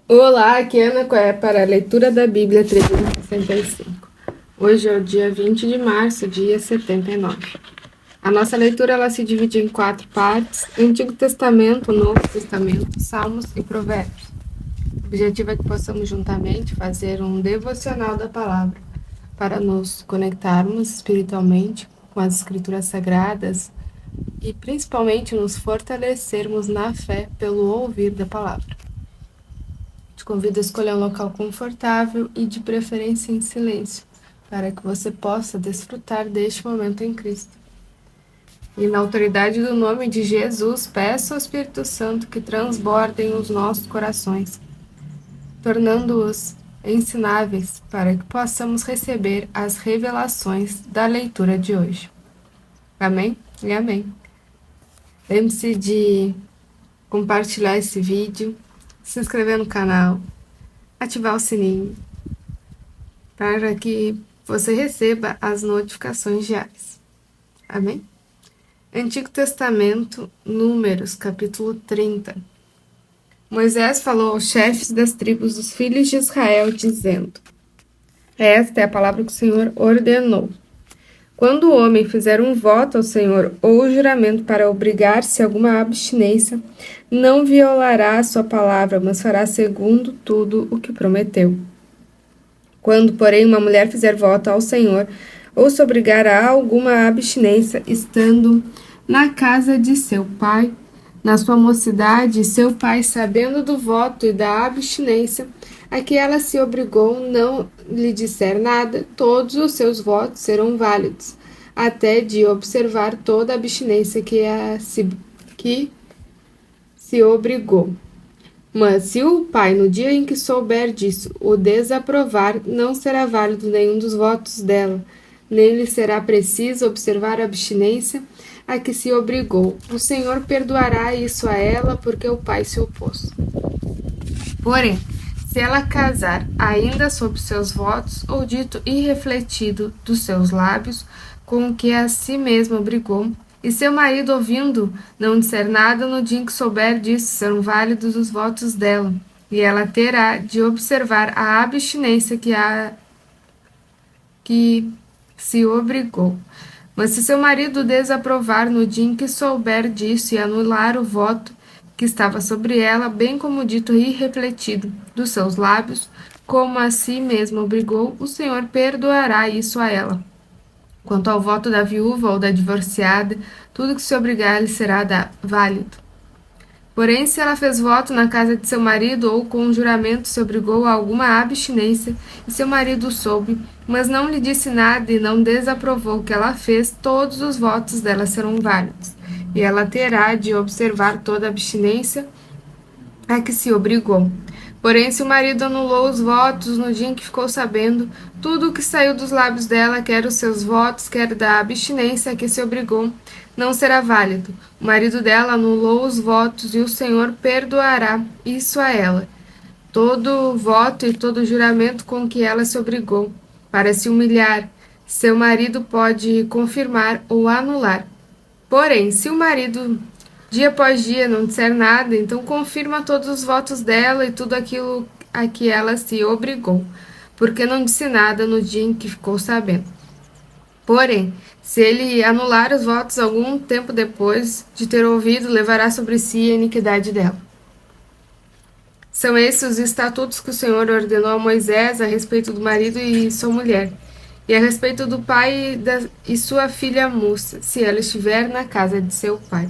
Olá, aqui é Ana Coé para a leitura da Bíblia 365. Hoje é o dia 20 de março, dia 79. A nossa leitura ela se divide em 4 partes: Antigo Testamento, Novo Testamento, Salmos e Provérbios. O objetivo é que possamos juntamente fazer um devocional da palavra para nos conectarmos espiritualmente com as Escrituras Sagradas e principalmente nos fortalecermos na fé pelo ouvir da palavra. Te convido a escolher um local confortável e de preferência em silêncio, para que você possa desfrutar deste momento em Cristo. E na autoridade do nome de Jesus, peço ao Espírito Santo que transbordem os nossos corações, tornando-os ensináveis para que possamos receber as revelações da leitura de hoje. Amém e amém. Lembre-se de compartilhar esse vídeo, se inscrever no canal, ativar o sininho, para que você receba as notificações diárias. Amém? Antigo Testamento, Números, capítulo 30. Moisés falou aos chefes das tribos dos filhos de Israel, dizendo: Esta é a palavra que o Senhor ordenou. Quando o homem fizer um voto ao Senhor ou juramento para obrigar-se a alguma abstinência, não violará a sua palavra, mas fará segundo tudo o que prometeu. Quando, porém, uma mulher fizer voto ao Senhor ou se obrigar a alguma abstinência, estando na casa de seu pai, na sua mocidade, seu pai, sabendo do voto e da abstinência a que ela se obrigou, não lhe disser nada, todos os seus votos serão válidos, até de observar toda a abstinência que se obrigou. Mas se o pai, no dia em que souber disso, o desaprovar, não será válido nenhum dos votos dela, nem lhe será preciso observar a abstinência a que se obrigou. O Senhor perdoará isso a ela, porque o pai se opôs. Porém, se ela casar ainda sob seus votos, ou dito irrefletido dos seus lábios, com o que a si mesma obrigou, e seu marido, ouvindo, não disser nada, no dia em que souber disso, serão válidos os votos dela, e ela terá de observar a abstinência que se obrigou. Mas se seu marido desaprovar no dia em que souber disso e anular o voto que estava sobre ela, bem como dito irrefletido dos seus lábios, como a si mesma obrigou, o Senhor perdoará isso a ela. Quanto ao voto da viúva ou da divorciada, tudo que se obrigar lhe será válido. Porém, se ela fez voto na casa de seu marido ou com juramento se obrigou a alguma abstinência, e seu marido soube, mas não lhe disse nada e não desaprovou o que ela fez, todos os votos dela serão válidos, e ela terá de observar toda a abstinência a que se obrigou. Porém, se o marido anulou os votos no dia em que ficou sabendo, tudo o que saiu dos lábios dela, quer os seus votos, quer da abstinência a que se obrigou, não será válido. O marido dela anulou os votos e o Senhor perdoará isso a ela. Todo voto e todo juramento com que ela se obrigou, para se humilhar, seu marido pode confirmar ou anular. Porém, se o marido dia após dia não disser nada, então confirma todos os votos dela e tudo aquilo a que ela se obrigou, porque não disse nada no dia em que ficou sabendo. Porém, se ele anular os votos algum tempo depois de ter ouvido, levará sobre si a iniquidade dela. São esses os estatutos que o Senhor ordenou a Moisés a respeito do marido e sua mulher, e a respeito do pai e sua filha moça, se ela estiver na casa de seu pai.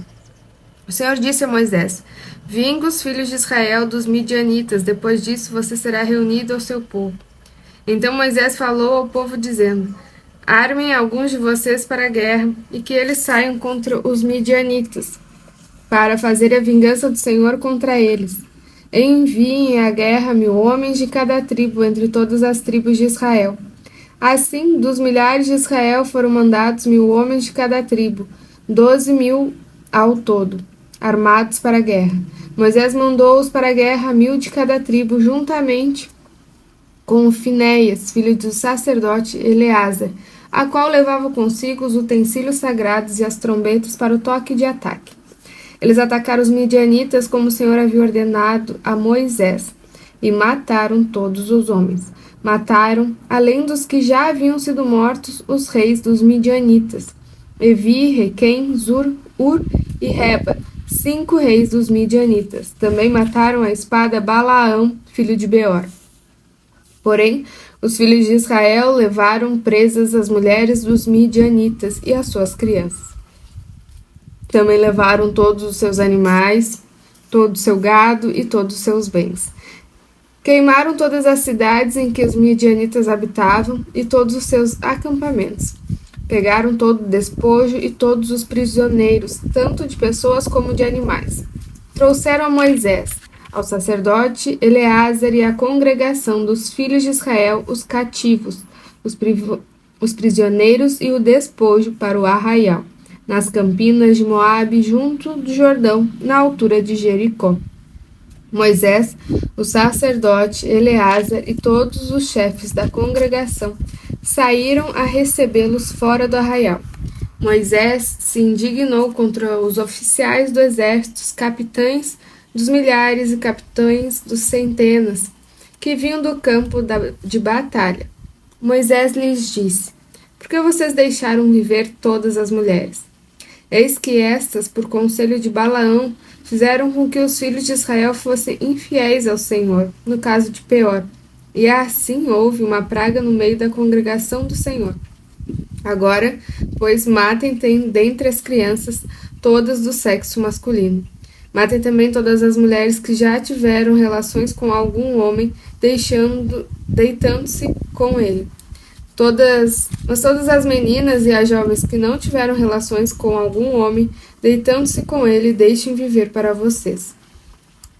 O Senhor disse a Moisés: Vinga os filhos de Israel dos midianitas, depois disso você será reunido ao seu povo. Então Moisés falou ao povo, dizendo: Armem alguns de vocês para a guerra, e que eles saiam contra os midianitas, para fazer a vingança do Senhor contra eles. Enviem à guerra 1000 homens de cada tribo, entre todas as tribos de Israel. Assim, dos milhares de Israel foram mandados 1000 homens de cada tribo, 12.000 ao todo, armados para a guerra. Moisés mandou-os para a guerra 1000 de cada tribo, juntamente com Finéias, filho do sacerdote Eleazar, a qual levava consigo os utensílios sagrados e as trombetas para o toque de ataque. Eles atacaram os midianitas como o Senhor havia ordenado a Moisés. e mataram todos os homens. Mataram, além dos que já haviam sido mortos, os reis dos midianitas, Evi, Requem, Zur, Ur e Reba, 5 reis dos midianitas. Também mataram a espada Balaão, filho de Beor. Porém, os filhos de Israel levaram presas as mulheres dos midianitas e as suas crianças. Também levaram todos os seus animais, todo o seu gado e todos os seus bens. Queimaram todas as cidades em que os midianitas habitavam e todos os seus acampamentos. Pegaram todo o despojo e todos os prisioneiros, tanto de pessoas como de animais. Trouxeram a Moisés, ao sacerdote Eleazar e à congregação dos filhos de Israel os cativos, os prisioneiros e o despojo para o arraial, nas campinas de Moabe, junto do Jordão, na altura de Jericó. Moisés, o sacerdote Eleazar e todos os chefes da congregação saíram a recebê-los fora do arraial. Moisés se indignou contra os oficiais do exército, os capitães dos milhares e capitães dos centenas, que vinham do campo de batalha. Moisés lhes disse: Por que vocês deixaram viver todas as mulheres? Eis que estas, por conselho de Balaão, fizeram com que os filhos de Israel fossem infiéis ao Senhor, no caso de Peor. E assim houve uma praga no meio da congregação do Senhor. Agora, pois, matem dentre as crianças todas do sexo masculino. Matem também todas as mulheres que já tiveram relações com algum homem, deitando-se com ele. Mas todas as meninas e as jovens que não tiveram relações com algum homem, deitando-se com ele, deixem viver para vocês.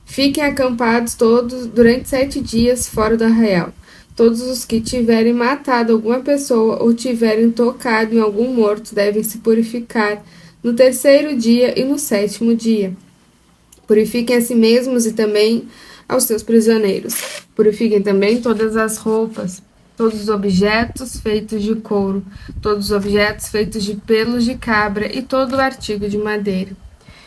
Fiquem acampados todos durante 7 dias fora do arraial. Todos os que tiverem matado alguma pessoa ou tiverem tocado em algum morto devem se purificar no 3º dia e no 7º dia. Purifiquem a si mesmos e também aos seus prisioneiros. Purifiquem também todas as roupas, todos os objetos feitos de couro, todos os objetos feitos de pelos de cabra e todo o artigo de madeira.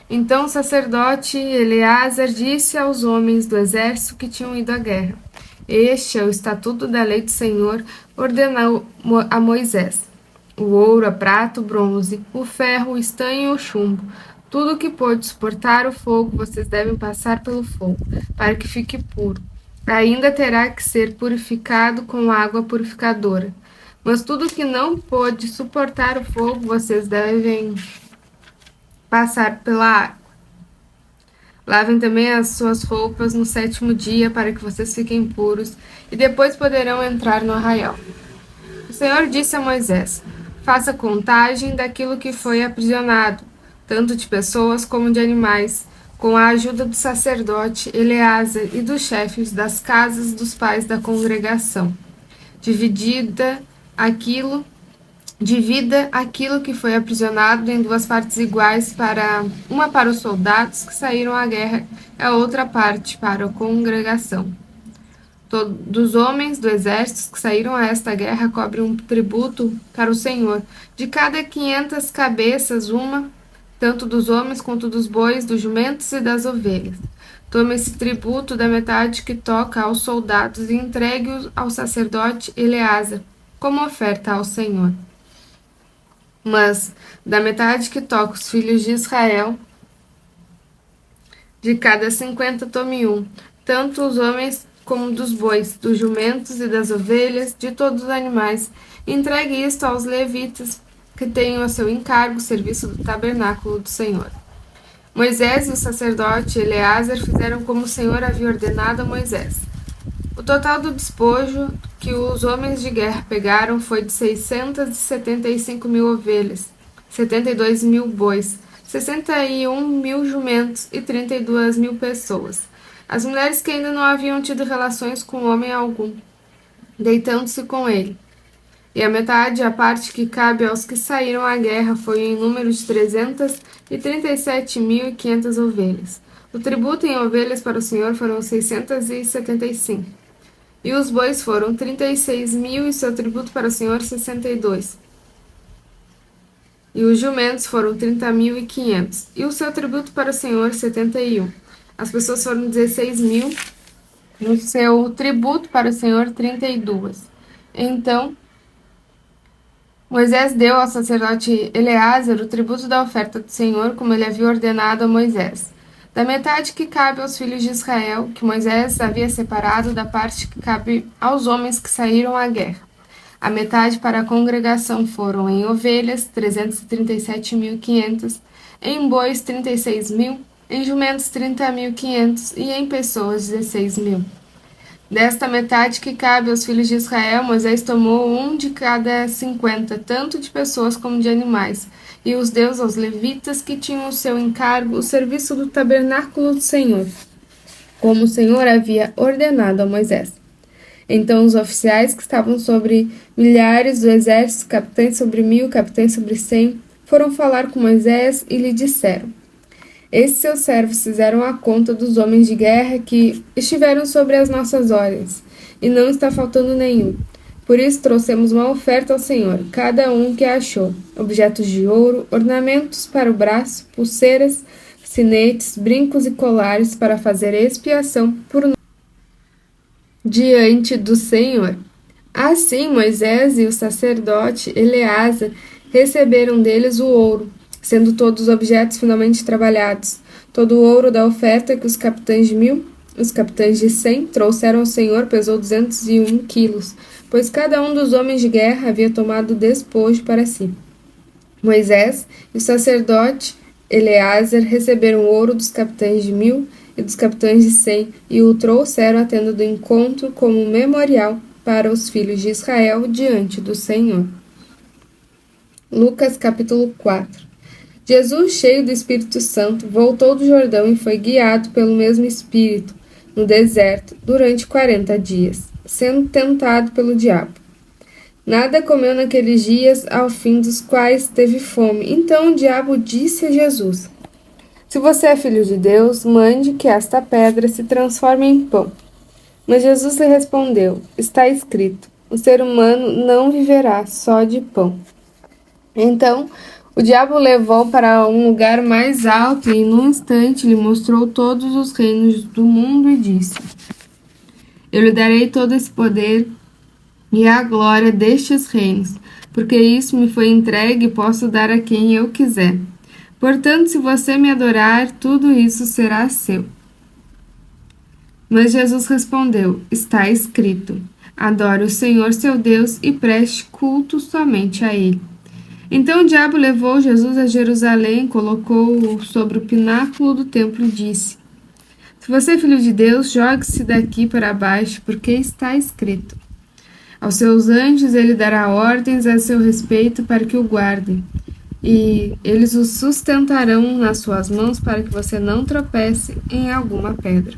Então o sacerdote Eleazar disse aos homens do exército que tinham ido à guerra: Este é o estatuto da lei do Senhor, ordenou a Moisés: o ouro, a prata, o bronze, o ferro, o estanho e o chumbo, tudo que pode suportar o fogo, vocês devem passar pelo fogo, para que fique puro. Ainda terá que ser purificado com água purificadora. Mas tudo que não pode suportar o fogo, vocês devem passar pela água. Lavem também as suas roupas no 7º dia, para que vocês fiquem puros, e depois poderão entrar no arraial. O Senhor disse a Moisés: Faça contagem daquilo que foi aprisionado, tanto de pessoas como de animais, com a ajuda do sacerdote Eleazar e dos chefes das casas dos pais da congregação. Divida aquilo que foi aprisionado em 2 partes iguais, uma para os soldados que saíram à guerra e a outra parte para a congregação. Todos os homens do exército que saíram a esta guerra cobrem um tributo para o Senhor, de cada 500 cabeças uma, tanto dos homens quanto dos bois, dos jumentos e das ovelhas. Tome esse tributo da metade que toca aos soldados e entregue-o ao sacerdote Eleazar, como oferta ao Senhor. Mas da metade que toca os filhos de Israel, de cada 50 tome um, tanto os homens como dos bois, dos jumentos e das ovelhas, de todos os animais. Entregue isto aos levitas, que tenham a seu encargo o serviço do tabernáculo do Senhor. Moisés e o sacerdote Eleazar fizeram como o Senhor havia ordenado a Moisés. O total do despojo que os homens de guerra pegaram foi de 675.000 ovelhas, 72.000 bois, 61.000 jumentos e 32.000 pessoas. As mulheres que ainda não haviam tido relações com homem algum, deitando-se com ele. E a metade, a parte que cabe aos que saíram à guerra, foi em número de 337.500 ovelhas. O tributo em ovelhas para o Senhor foram 675. E os bois foram 36.000, e seu tributo para o Senhor 62. E os jumentos foram 30.500, e o seu tributo para o Senhor 71. As pessoas foram 16.000, no seu tributo para o Senhor 32. Então Moisés deu ao sacerdote Eleazar o tributo da oferta do Senhor, como ele havia ordenado a Moisés. Da metade que cabe aos filhos de Israel, que Moisés havia separado da parte que cabe aos homens que saíram à guerra. A metade para a congregação foram em ovelhas, 337.500, em bois, 36.000, em jumentos, 30.500 e em pessoas, 16.000. Desta metade que cabe aos filhos de Israel, Moisés tomou um de cada 50, tanto de pessoas como de animais, e os deu aos levitas que tinham o seu encargo o serviço do tabernáculo do Senhor, como o Senhor havia ordenado a Moisés. Então os oficiais que estavam sobre milhares do exército, capitães sobre 1.000, capitães sobre 100, foram falar com Moisés e lhe disseram: esses seus servos fizeram a conta dos homens de guerra que estiveram sobre as nossas ordens, e não está faltando nenhum. Por isso trouxemos uma oferta ao Senhor, cada um que achou: objetos de ouro, ornamentos para o braço, pulseiras, sinetes, brincos e colares para fazer expiação por nós diante do Senhor. Assim Moisés e o sacerdote Eleazar receberam deles o ouro, sendo todos os objetos finalmente trabalhados. Todo o ouro da oferta que os capitães de 1.000, os capitães de 100 trouxeram ao Senhor pesou 201 quilos, pois cada um dos homens de guerra havia tomado despojo para si. Moisés e o sacerdote Eleazar receberam o ouro dos capitães de 1.000 e dos capitães de 100 e o trouxeram à tenda do encontro como um memorial para os filhos de Israel diante do Senhor. Lucas capítulo 4. Jesus, cheio do Espírito Santo, voltou do Jordão e foi guiado pelo mesmo Espírito no deserto durante 40 dias, sendo tentado pelo diabo. Nada comeu naqueles dias, ao fim dos quais teve fome. Então o diabo disse a Jesus: se você é filho de Deus, mande que esta pedra se transforme em pão. Mas Jesus lhe respondeu: está escrito, o ser humano não viverá só de pão. Então o diabo o levou para um lugar mais alto e, num instante, lhe mostrou todos os reinos do mundo e disse: eu lhe darei todo esse poder e a glória destes reinos, porque isso me foi entregue e posso dar a quem eu quiser. Portanto, se você me adorar, tudo isso será seu. Mas Jesus respondeu: está escrito, adore o Senhor seu Deus e preste culto somente a ele. Então o diabo levou Jesus a Jerusalém, colocou-o sobre o pináculo do templo e disse: se você é filho de Deus, jogue-se daqui para baixo, porque está escrito: aos seus anjos ele dará ordens a seu respeito para que o guardem, e eles o sustentarão nas suas mãos para que você não tropece em alguma pedra.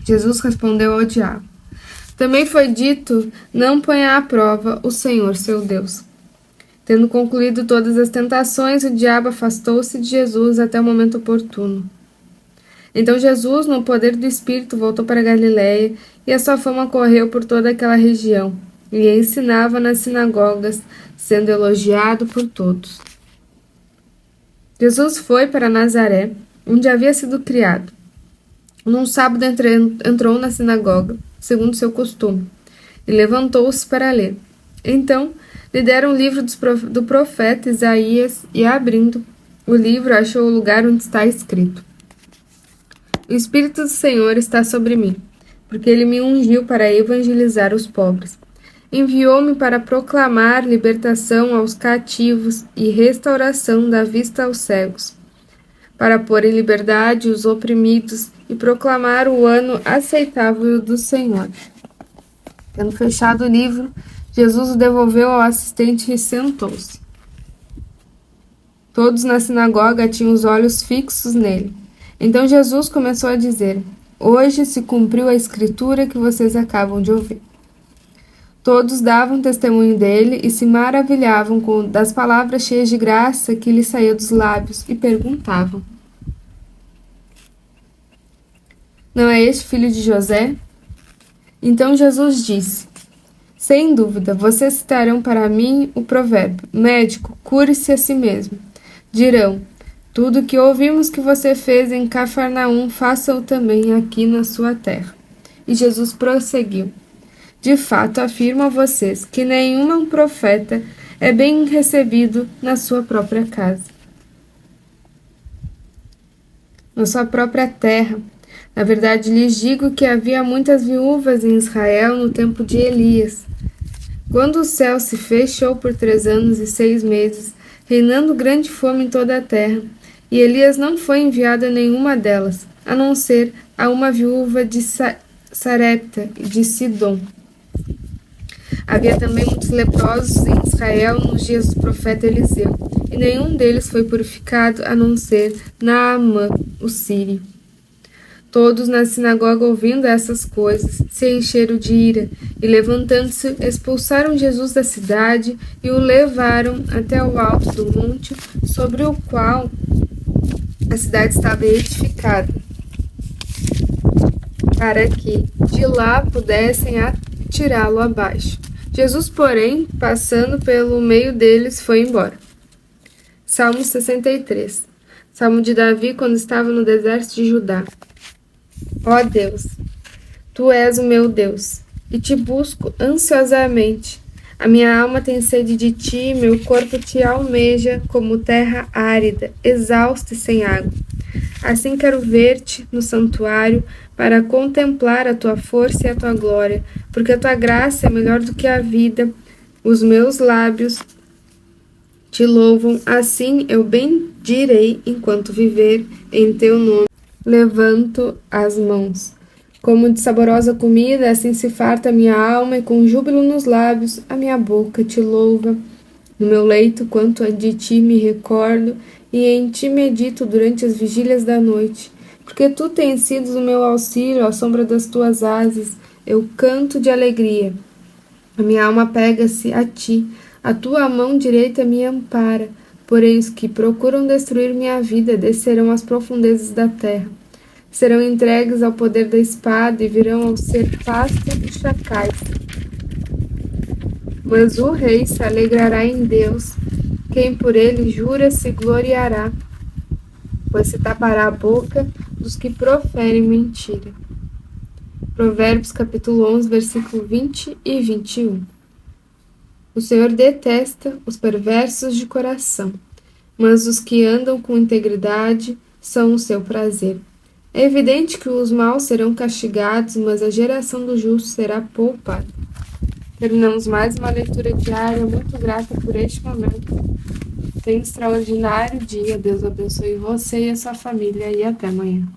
Jesus respondeu ao diabo: também foi dito, não ponha à prova o Senhor seu Deus. Tendo concluído todas as tentações, o diabo afastou-se de Jesus até o momento oportuno. Então Jesus, no poder do Espírito, voltou para Galiléia, e a sua fama correu por toda aquela região, e ensinava nas sinagogas, sendo elogiado por todos. Jesus foi para Nazaré, onde havia sido criado. Num sábado entrou na sinagoga, segundo seu costume, e levantou-se para ler. Então lhe deram o livro do profeta Isaías, e, abrindo o livro, achou o lugar onde está escrito: o Espírito do Senhor está sobre mim, porque ele me ungiu para evangelizar os pobres. Enviou-me para proclamar libertação aos cativos e restauração da vista aos cegos, para pôr em liberdade os oprimidos e proclamar o ano aceitável do Senhor. Tendo fechado o livro, Jesus o devolveu ao assistente e sentou-se. Todos na sinagoga tinham os olhos fixos nele. Então Jesus começou a dizer: hoje se cumpriu a escritura que vocês acabam de ouvir. Todos davam testemunho dele e se maravilhavam das palavras cheias de graça que lhe saíam dos lábios e perguntavam: não é este filho de José? Então Jesus disse: sem dúvida, vocês citarão para mim o provérbio: médico, cure-se a si mesmo. Dirão: tudo que ouvimos que você fez em Cafarnaum, faça-o também aqui na sua terra. E Jesus prosseguiu: de fato, afirmo a vocês que nenhum profeta é bem recebido na sua própria casa, na sua própria terra. Na verdade, lhes digo que havia muitas viúvas em Israel no tempo de Elias, quando o céu se fechou por 3 anos e 6 meses, reinando grande fome em toda a terra. E Elias não foi enviado a nenhuma delas, a não ser a uma viúva de Sarepta e de Sidom. Havia também muitos leprosos em Israel nos dias do profeta Eliseu, e nenhum deles foi purificado, a não ser Naamã, o sírio. Todos na sinagoga, ouvindo essas coisas, se encheram de ira, e levantando-se, expulsaram Jesus da cidade e o levaram até o alto do monte sobre o qual a cidade estava edificada, para que de lá pudessem atirá-lo abaixo. Jesus, porém, passando pelo meio deles, foi embora. Salmo 63. Salmo de Davi quando estava no deserto de Judá. Ó Deus, Tu és o meu Deus, e te busco ansiosamente. A minha alma tem sede de Ti, meu corpo te almeja como terra árida, exausta e sem água. Assim quero ver-te no santuário, para contemplar a Tua força e a Tua glória, porque a Tua graça é melhor do que a vida. Os meus lábios te louvam, assim eu bendirei enquanto viver em Teu nome. Levanto as mãos. Como de saborosa comida, assim se farta a minha alma, e com júbilo nos lábios, a minha boca te louva. No meu leito, quanto de ti me recordo, e em ti medito durante as vigílias da noite. Porque tu tens sido o meu auxílio, à sombra das tuas asas, eu canto de alegria. A minha alma pega-se a ti, a tua mão direita me ampara. Porém, os que procuram destruir minha vida descerão às profundezas da terra. Serão entregues ao poder da espada e virão a ser pasto de chacais. Mas o rei se alegrará em Deus, quem por ele jura se gloriará, pois se tapará a boca dos que proferem mentira. Provérbios capítulo 11, versículo 20 e 21. O Senhor detesta os perversos de coração, mas os que andam com integridade são o seu prazer. É evidente que os maus serão castigados, mas a geração do justo será poupada. Terminamos mais uma leitura diária. Muito grata por este momento. Tenha um extraordinário dia. Deus abençoe você e a sua família. E até amanhã.